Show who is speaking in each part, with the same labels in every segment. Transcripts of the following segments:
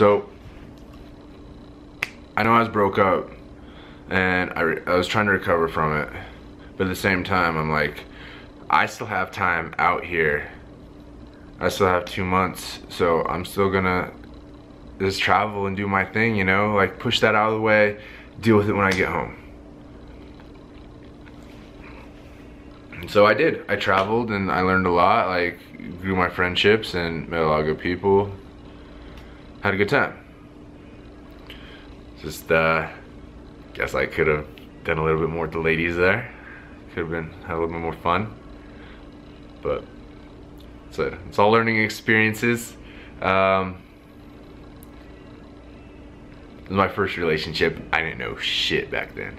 Speaker 1: So I know I was broke up, and I was trying to recover from it, but at the same time I'm like, I still have time out here. I still have 2 months, so I'm still gonna just travel and do my thing, you know, like push that out of the way, deal with it when I get home. And so I did. I traveled and I learned a lot, like grew my friendships and met a lot of good people. Had a good time. Just guess I could have done a little bit more with the ladies there. Could have had a little bit more fun. But it's all learning experiences. It was my first relationship. I didn't know shit back then.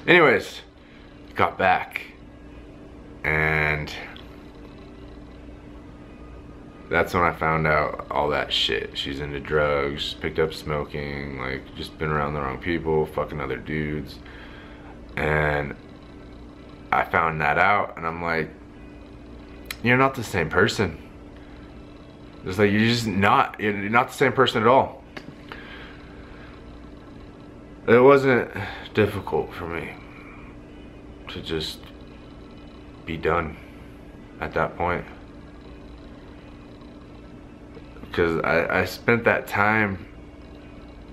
Speaker 1: Anyways, got back, and that's when I found out all that shit. She's into drugs, picked up smoking, like just been around the wrong people, fucking other dudes. And I found that out, and I'm like, you're not the same person. It's like, you're not the same person at all. It wasn't difficult for me to just be done at that point, because I spent that time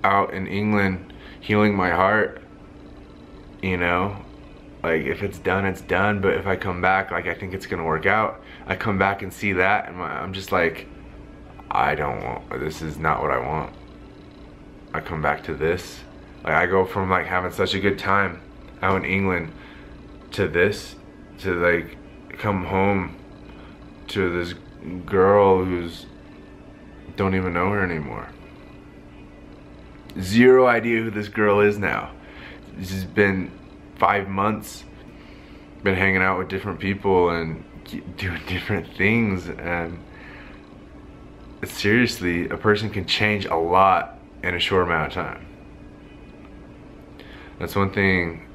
Speaker 1: out in England healing my heart, you know. Like, if it's done, it's done. But if I come back, like, I think it's gonna work out. I come back and see that, and I'm just like, this is not what I want. I come back to this. Like, I go from like having such a good time out in England to this, to like come home to this girl who's don't even know her anymore. Zero idea who this girl is now. This has been 5 months, been hanging out with different people and doing different things, and seriously, a person can change a lot in a short amount of time. That's one thing,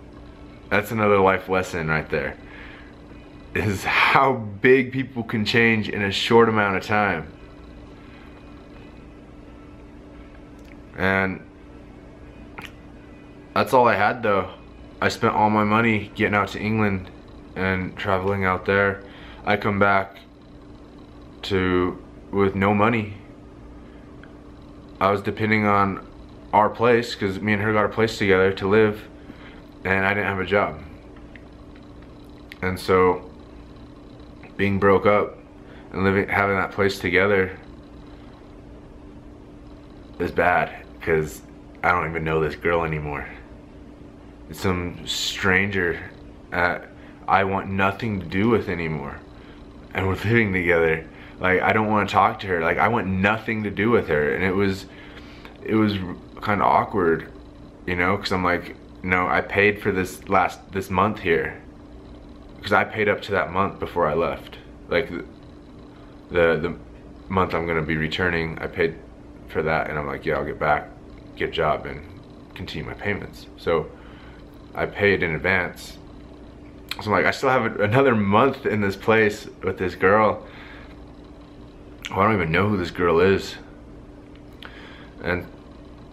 Speaker 1: that's another life lesson right there, is how big people can change in a short amount of time. And that's all I had though. I spent all my money getting out to England and traveling out there. I come back with no money. I was depending on our place, because me and her got a place together to live, and I didn't have a job. And so being broke up and having that place together is bad, because I don't even know this girl anymore. It's some stranger that I want nothing to do with anymore, and we're living together. Like, I don't want to talk to her. Like, I want nothing to do with her. And it was kind of awkward, you know, because I'm like, no, I paid for this month here, because I paid up to that month before I left. Like, the month I'm gonna be returning, I paid for that, and I'm like, yeah, I'll get back, get a job, and continue my payments. So I paid in advance. So I'm like, I still have another month in this place with this girl. Oh, I don't even know who this girl is. And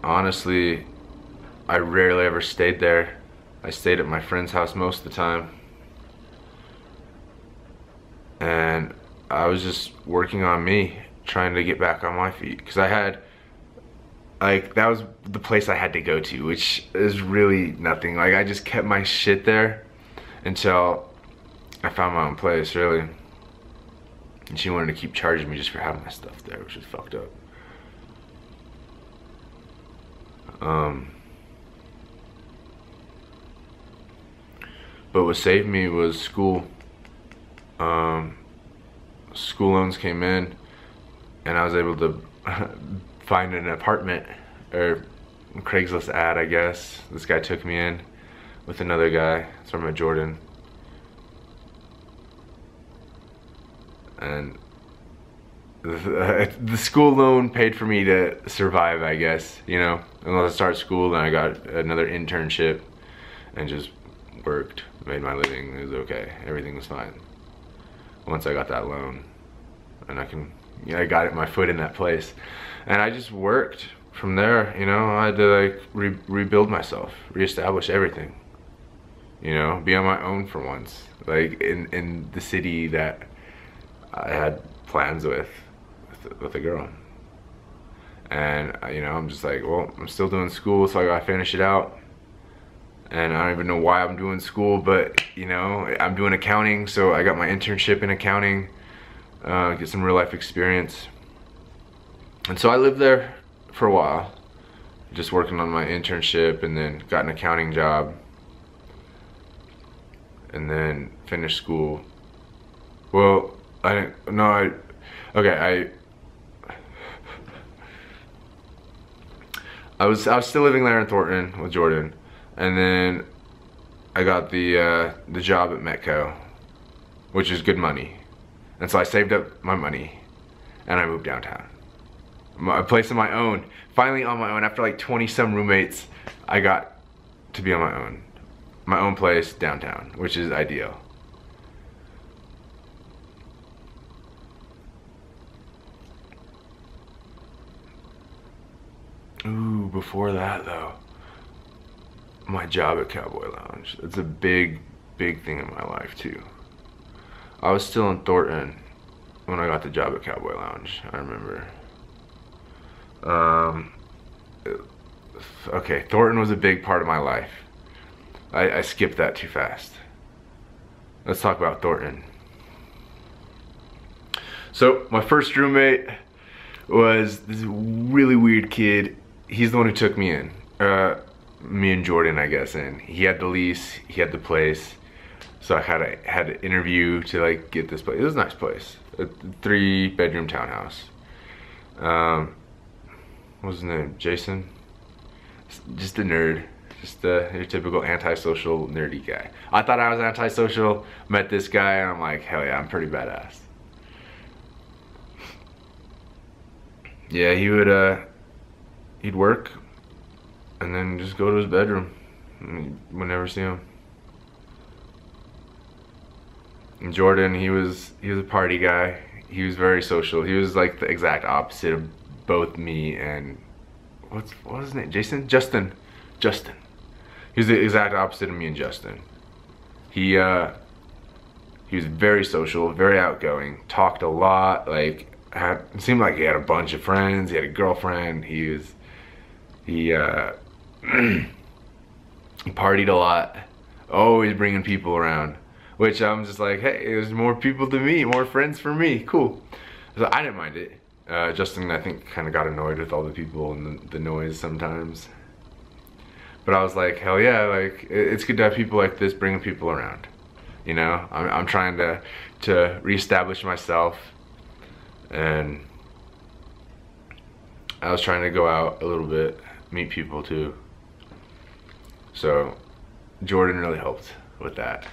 Speaker 1: honestly, I rarely ever stayed there. I stayed at my friend's house most of the time. And I was just working on me, trying to get back on my feet. Because I had, like, that was the place I had to go to, which is really nothing. Like, I just kept my shit there until I found my own place, really. And she wanted to keep charging me just for having my stuff there, which is fucked up. But what saved me was school. School loans came in, and I was able to find an apartment, or Craigslist ad, I guess. This guy took me in with another guy. It's from Jordan. And the school loan paid for me to survive, I guess, you know. Unless I start school, then I got another internship and just worked, made my living. It was okay. Everything was fine once I got that loan, and I can you know, I got my foot in that place, and I just worked from there. You know, I had to like rebuild myself, reestablish everything. You know, be on my own for once, like in the city that I had plans with a girl. And you know, I'm just like, well, I'm still doing school, so I gotta finish it out. And I don't even know why I'm doing school, but you know, I'm doing accounting, so I got my internship in accounting, get some real life experience. And so I lived there for a while, just working on my internship, and then got an accounting job, and then finished school. Well, I was still living there in Thornton with Jordan, and then I got the job at Metco, which is good money, and so I saved up my money, and I moved downtown. A place of my own, finally on my own. After like 20 some roommates, I got to be on my own place downtown, which is ideal. Ooh, before that though, my job at Cowboy Lounge. It's a big thing in my life too. I was still in Thornton when I got the job at Cowboy Lounge, I remember. Okay, Thornton was a big part of my life. I skipped that too fast. Let's talk about Thornton. So my first roommate was this really weird kid. He's the one who took me in. Me and Jordan, I guess, in. He had the lease, he had the place. So I had to interview to like get this place. It was a nice place. A 3-bedroom townhouse. What was his name? Jason? Just a nerd. Just your typical antisocial, nerdy guy. I thought I was antisocial, met this guy, and I'm like, hell yeah, I'm pretty badass. Yeah, he'd work and then just go to his bedroom. We'd never see him. And Jordan, he was a party guy. He was very social. He was like the exact opposite of both me and what was his name? Jason? Justin. He was the exact opposite of me and Justin. He was very social, very outgoing, talked a lot, like it seemed like he had a bunch of friends, he had a girlfriend, he partied a lot, always bringing people around, which I'm just like, hey, there's more people than me, more friends for me, cool. So I didn't mind it. Justin, I think, kind of got annoyed with all the people and the noise sometimes. But I was like, hell yeah, like it's good to have people like this bringing people around. You know, I'm trying to reestablish myself, and I was trying to go out a little bit, meet people too. So Jordan really helped with that.